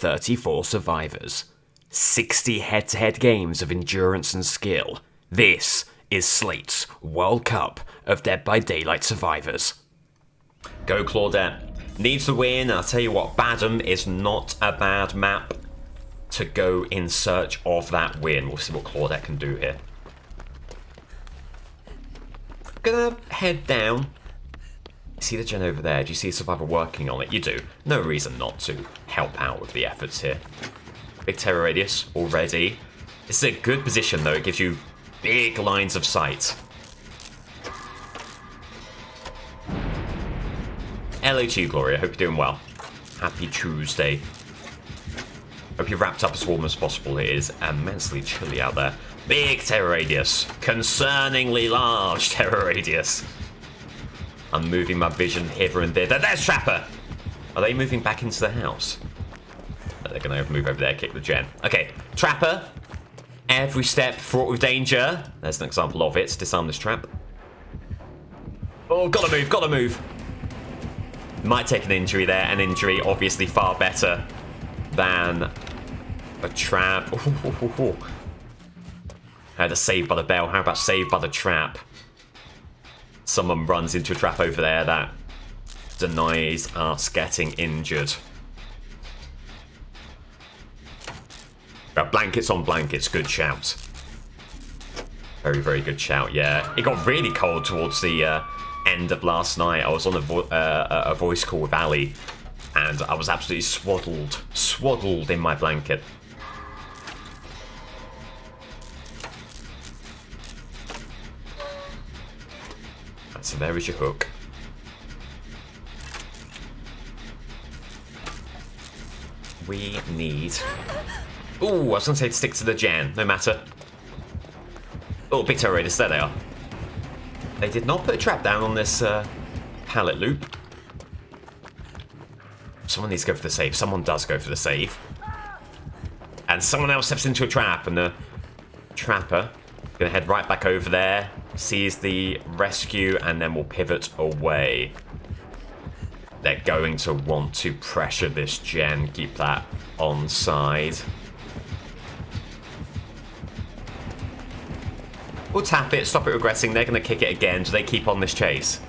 34 survivors. 60 head-to-head games of endurance and skill. This is Slate's World Cup of Dead by Daylight survivors. Go Claudette. Needs the win. I'll tell you what, Badham is not a bad map to go in search of that win. We'll see what Claudette can do here. Gonna head down. See the gen over there? Do you see a survivor working on it? You do. No reason not to help out with the efforts here. Big terror radius already. This is a good position though. It gives you big lines of sight. Hello to you, Gloria. Hope you're doing well. Happy Tuesday. Hope you've wrapped up as warm as possible. It is immensely chilly out there. Big terror radius. Concerningly large terror radius. I'm moving my vision hither and thither. There's Trapper! Are they moving back into the house? They're going to move over there, kick the gen. Okay, Trapper. Every step fraught with danger. There's an example of it. Disarm this trap. Oh, gotta move, gotta move. Might take an injury there. An injury, obviously far better than a trap. Had a save by the bell. How about save by the trap? Someone runs into a trap over there that denies us getting injured. Blankets on blankets, good shout. Very, very good shout, yeah. It got really cold towards the end of last night. I was on a voice call with Ali, and I was absolutely swaddled in my blanket. So there is your hook. We need... Ooh, I was going to say to stick to the gen. No matter. Oh, big terror raiders. There they are. They did not put a trap down on this pallet loop. Someone needs to go for the save. Someone does go for the save. And someone else steps into a trap. And the trapper is going to head right back over there. Sees the rescue. And then we'll pivot away. They're going to want to pressure this gen. Keep that on side. We'll tap it, stop it regressing. They're going to kick it again. Do they keep on this chase?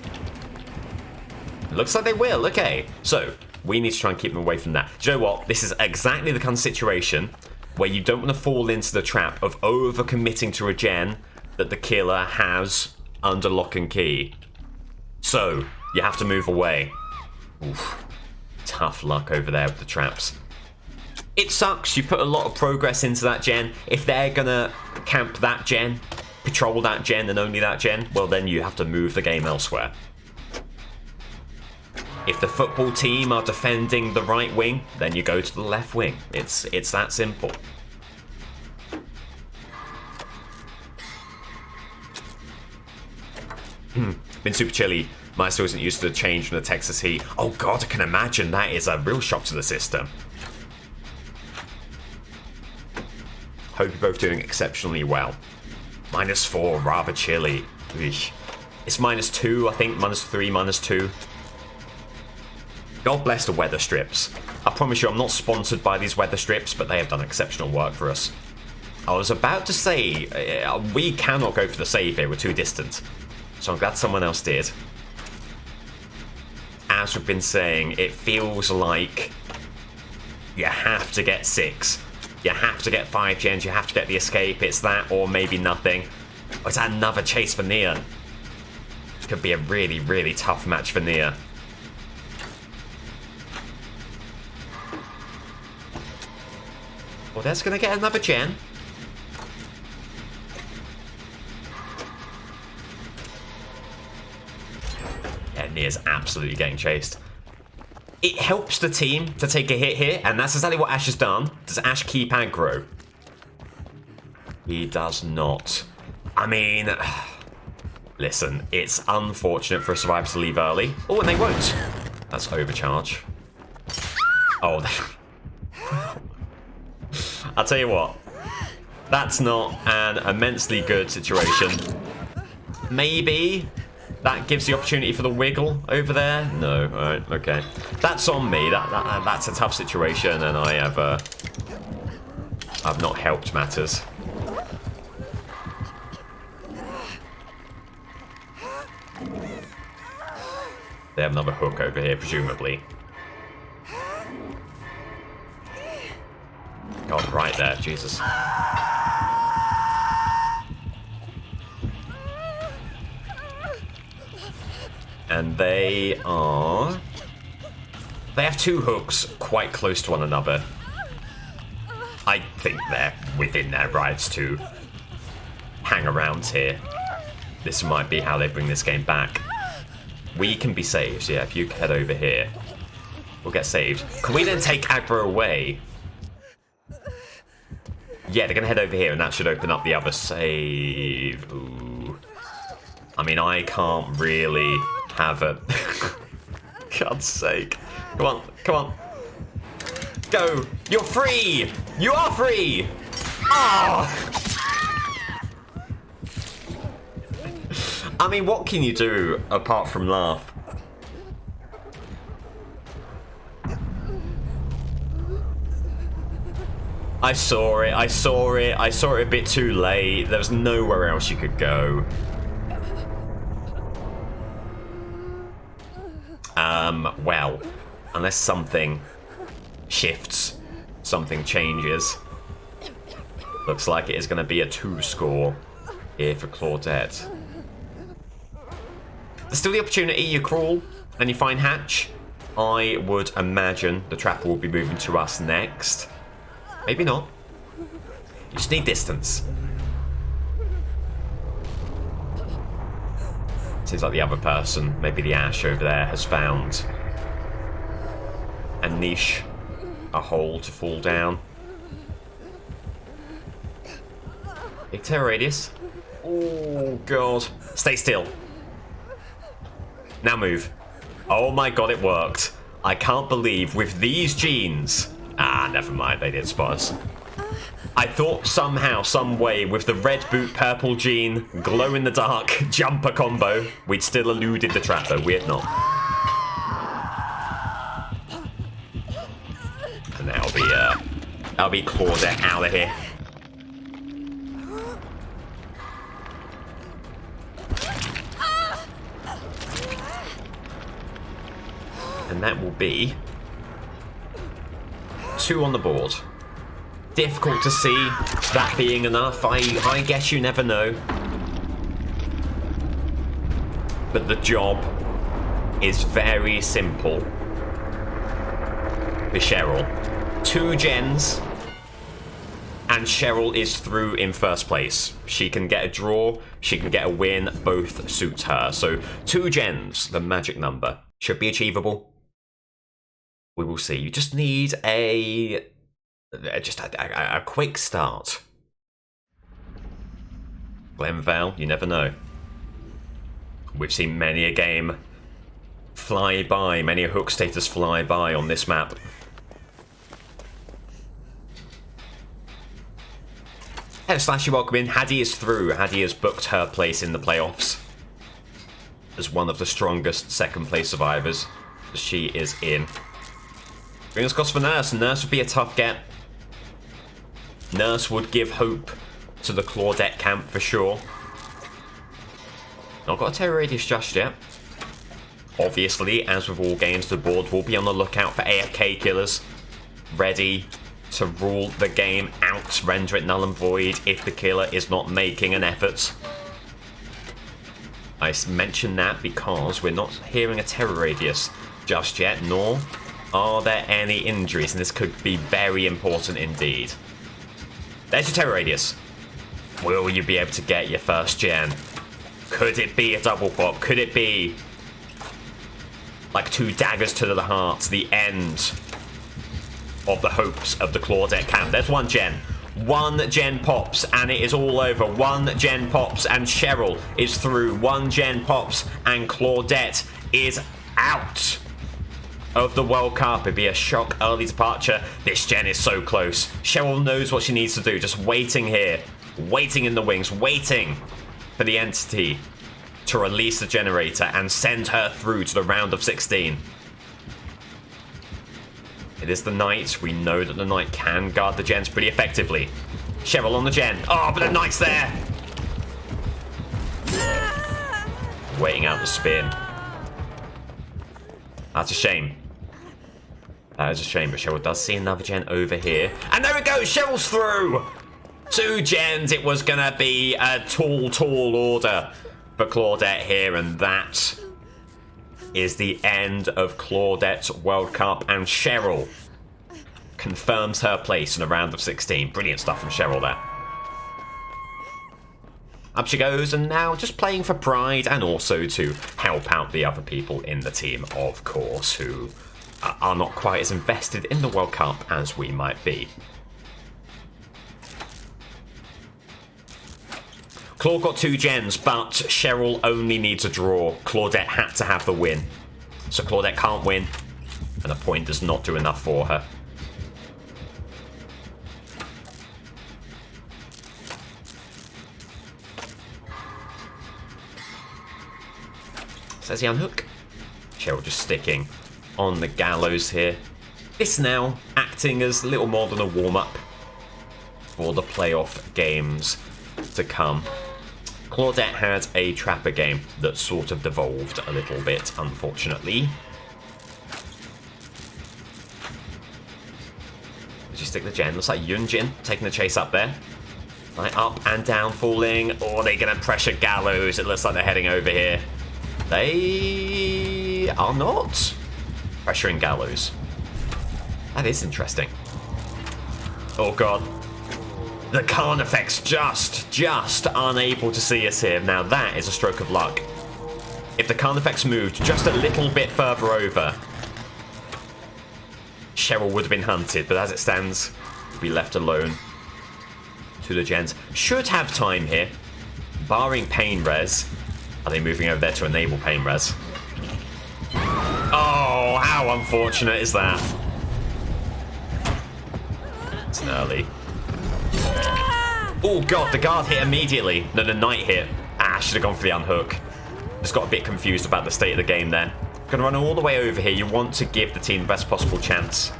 Looks like they will. Okay. So, we need to try and keep them away from that. Do you know what? This is exactly the kind of situation where you don't want to fall into the trap of over-committing to a gen that the killer has under lock and key. So, you have to move away. Oof. Tough luck over there with the traps. It sucks. You put a lot of progress into that gen. If they're going to camp that gen... patrol that gen and only that gen, well then you have to move the game elsewhere. If the football team are defending the right wing, then you go to the left wing. It's that simple. Been super chilly. Maestro isn't used to the change from the Texas heat. Oh god, I can imagine that is a real shock to the system. Hope you're both doing exceptionally well. -4, rather chilly. Eesh. It's -2, I think. -3, -2. God bless the weather strips. I promise you, I'm not sponsored by these weather strips, but they have done exceptional work for us. I was about to say, we cannot go for the save here. We're too distant. So I'm glad someone else did. As we've been saying, it feels like you have to get 6. You have to get 5 gens, you have to get the escape. It's that or maybe nothing. Or is that another chase for Nia? Could be a really, really tough match for Nia. Well, that's going to get another gen. Yeah, Nia's absolutely getting chased. It helps the team to take a hit here, and that's exactly what Ash has done. Does Ash keep aggro? He does not. I mean, listen, it's unfortunate for a survivor to leave early. Oh, and they won't. That's overcharge. Oh, I'll tell you what. That's not an immensely good situation. Maybe That gives the opportunity for the wiggle over there. No, alright, okay. That's on me. That's a tough situation, and I've not helped matters. They have another hook over here, presumably. God, right there, Jesus. And they are... They have two hooks quite close to one another. I think they're within their rights to hang around here. This might be how they bring this game back. We can be saved, yeah, if you head over here. We'll get saved. Can we then take aggro away? Yeah, they're going to head over here, and that should open up the other save. Ooh. I mean, I can't really have a... God's sake. Come on, come on. Go! You're free! You are free! Oh! I mean, what can you do apart from laugh? I saw it a bit too late. There was nowhere else you could go. Well, unless something shifts, something changes. Looks like it is going to be a 2 score here for Claudette. There's still the opportunity you crawl and you find hatch. I would imagine the trapper will be moving to us next. Maybe not. You just need distance. Seems like the other person, maybe the Ash over there, has found a niche, a hole to fall down. Big terror radius. Oh, God. Stay still. Now move. Oh my God, it worked. I can't believe with these genes... Ah, never mind, they did spot us. I thought somehow, some way, with the red boot, purple gene, glow in the dark, jumper combo, we'd still eluded the trapper. We had not. And that'll be Claudette out of here. And that will be 2 on the board. Difficult to see that being enough. I guess you never know. But the job is very simple. For Cheryl. 2 gens. And Cheryl is through in first place. She can get a draw. She can get a win. Both suits her. So 2 gens, the magic number. Should be achievable. We will see. You just need a quick start. Glenvale, you never know. We've seen many a game fly by, many a hook status fly by on this map. Hello Slashy, welcome in. Haddie is through. Haddie has booked her place in the playoffs as one of the strongest second place survivors. She is in. Fingers crossed for Nurse. Nurse would be a tough get. Nurse would give hope to the Claudette camp for sure. Not got a terror radius just yet. Obviously, as with all games, the board will be on the lookout for AFK killers. Ready to rule the game out, render it null and void if the killer is not making an effort. I mention that because we're not hearing a terror radius just yet, nor are there any injuries, and this could be very important indeed. There's your terror radius. Will you be able to get your first gen? Could it be a double pop? Could it be like 2 daggers to the heart, the end of the hopes of the Claudette camp? There's 1 gen. 1 gen pops and it is all over. 1 gen pops and Cheryl is through. 1 gen pops and Claudette is out of the World Cup. It'd be a shock early departure. This gen is so close. Cheryl knows what she needs to do. Just waiting here. Waiting in the wings. Waiting for the entity to release the generator and send her through to the round of 16. It is the Knight. We know that the Knight can guard the gens pretty effectively. Cheryl on the gen. Oh, but the Knight's there. Waiting out the spin. That's a shame. That is a shame, but Cheryl does see another gen over here. And there it goes! Cheryl's through! 2 gens. It was going to be a tall order for Claudette here, and that is the end of Claudette's World Cup, and Cheryl confirms her place in the round of 16. Brilliant stuff from Cheryl there. Up she goes, and now just playing for pride and also to help out the other people in the team, of course, who are not quite as invested in the World Cup as we might be. Claude got 2 gens, but Cheryl only needs a draw. Claudette had to have the win. So Claudette can't win, and a point does not do enough for her. Says he unhook. Cheryl just sticking on the gallows here. This now acting as little more than a warm-up for the playoff games to come. Claudette had a trapper game that sort of devolved a little bit, unfortunately. Did you stick the gen? Looks like Yunjin taking the chase up there. Like up and down, falling. Or are they going to pressure Gallows? It looks like they're heading over here. They are not pressuring Gallows. That is interesting. Oh god. The Carnifex just unable to see us here. Now that is a stroke of luck. If the Carnifex moved just a little bit further over, Cheryl would have been hunted, but as it stands, we'll be left alone to the gens. Should have time here, barring pain res. Are they moving over there to enable pain res? Oh, how unfortunate is that? It's an early. Oh god, the guard hit immediately. No, the Knight hit. Ah, should have gone for the unhook. Just got a bit confused about the state of the game there. Gonna run all the way over here. You want to give the team the best possible chance.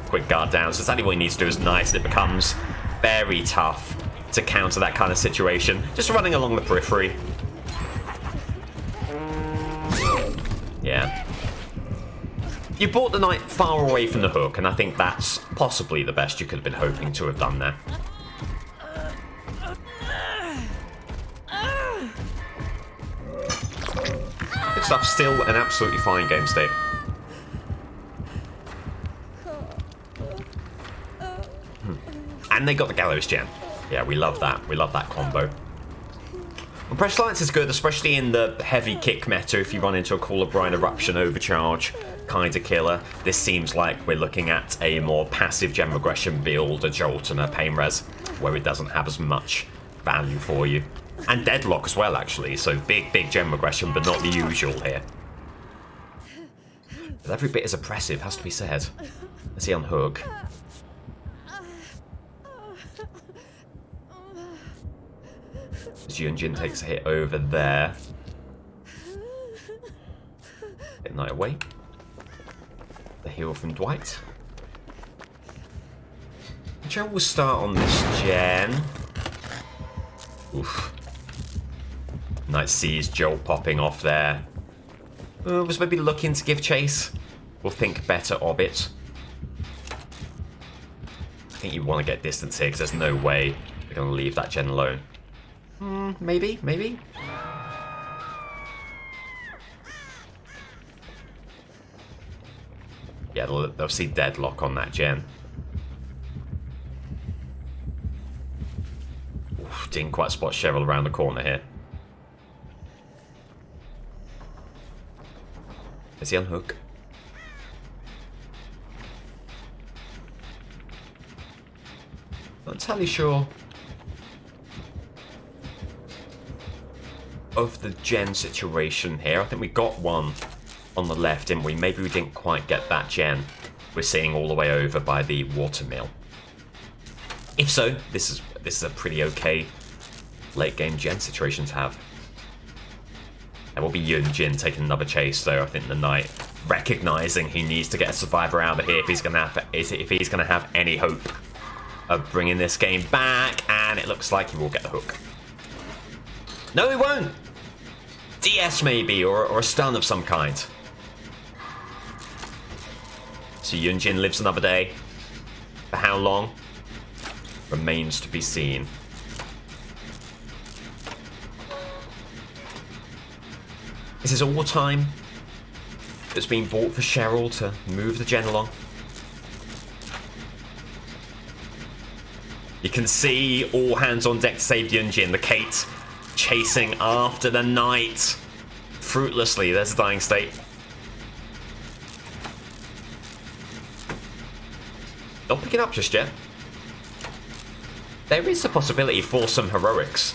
Quick guard down. So exactly what he needs to do is nice. It becomes very tough to counter that kind of situation. Just running along the periphery. Yeah. You brought the Knight far away from the hook, and I think that's possibly the best you could have been hoping to have done there. Good stuff. Still an absolutely fine game state. And they got the Gallows gem. Yeah, we love that. We love that combo. And Pressure Lance is good, especially in the heavy kick meta. If you run into a Call of Brine Eruption Overcharge kind of killer, this seems like we're looking at a more passive gem regression build, a Jolt and a Pain Res, where it doesn't have as much value for you. And Deadlock as well, actually, so big gem regression, but not the usual here. But every bit is oppressive, has to be said. Let's see on hook. As Yunjin takes a hit over there. Get Knight away. The heal from Dwight. Cheryl will start on this gen. Oof. Knight sees Joel popping off there. Was maybe looking to give chase. We'll think better of it. I think you want to get distance here because there's no way we're going to leave that gen alone. Maybe. Yeah, they'll see Deadlock on that gen. Oof, didn't quite spot Cheryl around the corner here. Is he on hook? Not entirely sure of the gen situation here. I think we got one on the left, didn't we? Maybe we didn't quite get that gen. We're seeing all the way over by the watermill. If so, this is a pretty okay late game gen situations have. There will be Yunjin taking another chase, though. I think the Knight recognizing he needs to get a survivor out of here if he's gonna have any hope of bringing this game back, and it looks like he will get the hook. No, he won't. DS maybe, or a stun of some kind. So Yunjin lives another day. For how long? Remains to be seen. This is all time that's been bought for Cheryl to move the gen along. You can see all hands on deck to save Yunjin. The Kate chasing after the Knight. Fruitlessly, there's a dying state. Not picking up just yet. There is a possibility for some heroics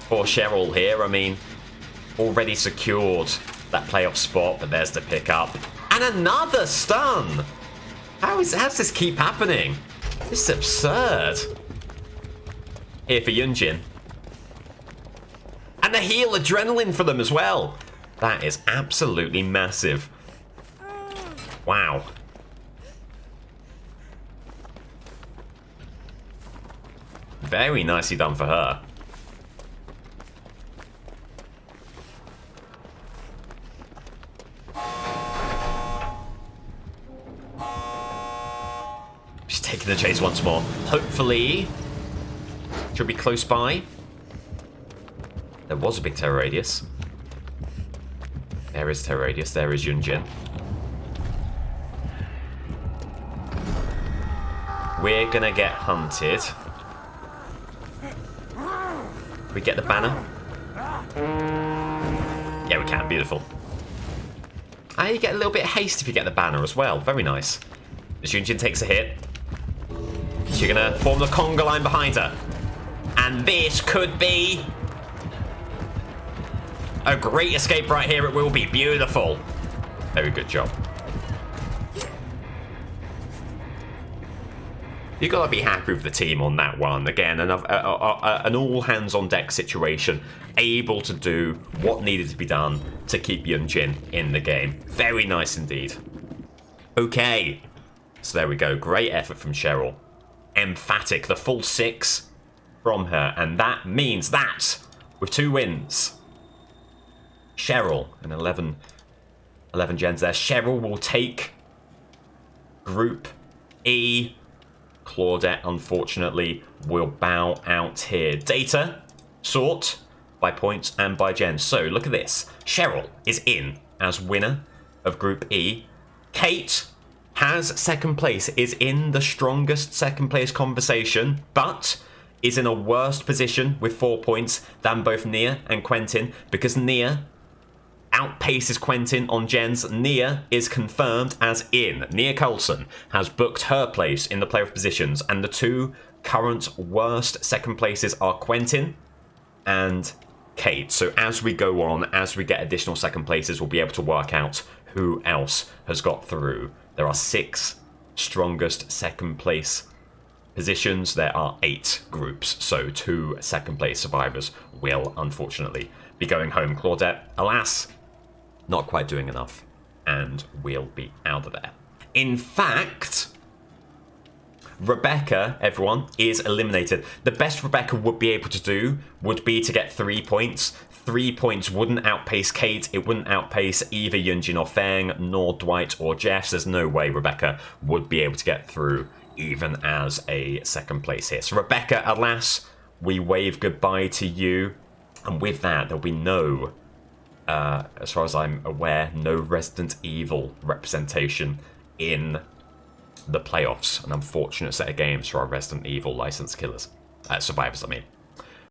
for Cheryl here. I mean, already secured that playoff spot, but there's the pickup. And another stun! How's this keep happening? This is absurd. Here for Yunjin. And the heal adrenaline for them as well. That is absolutely massive. Wow. Very nicely done for her. She's taking the chase once more. Hopefully, she'll be close by. There was a big terror radius. There is terror radius. There is Yunjin. We're gonna get hunted. We get the banner? Yeah, we can. Beautiful. And you get a little bit of haste if you get the banner as well. Very nice. As Yunjin takes a hit, she's gonna form the conga line behind her. And this could be a great escape right here. It will be beautiful. Very good job. You gotta be happy with the team on that one. Again, an all hands on deck situation, able to do what needed to be done to keep Yunjin in the game. Very nice indeed. Okay, so there we go. Great effort from Cheryl. Emphatic, the full 6 from her, and that means that with 2 wins, Cheryl and 11 gens there. Cheryl will take Group E. Claudette, unfortunately, will bow out here. Data sort by points and by gens. So look at this. Cheryl is in as winner of Group E. Kate has second place, is in the strongest second place conversation, but is in a worse position with 4 points than both Nia and Quentin, because Nia outpaces Quentin on gens. Nia is confirmed as in. Nia Coulson has booked her place in the playoff positions, and the 2 current worst second places are Quentin and Kate. So as we go on, as we get additional second places, we'll be able to work out who else has got through. There are 6 strongest second place positions. There are 8 groups, so 2 second place survivors will unfortunately be going home. Claudette, alas, not quite doing enough, and we'll be out of there. In fact, Rebecca, everyone, is eliminated. The best Rebecca would be able to do would be to get 3 points. 3 points wouldn't outpace Kate. It wouldn't outpace either Yunjin or Feng, nor Dwight or Jeff. There's no way Rebecca would be able to get through even as a second place here. So Rebecca, alas, we wave goodbye to you. And with that, there'll be no, as far as I'm aware, no Resident Evil representation in the playoffs. An unfortunate set of games for our Resident Evil licensed killers. Survivors, I mean.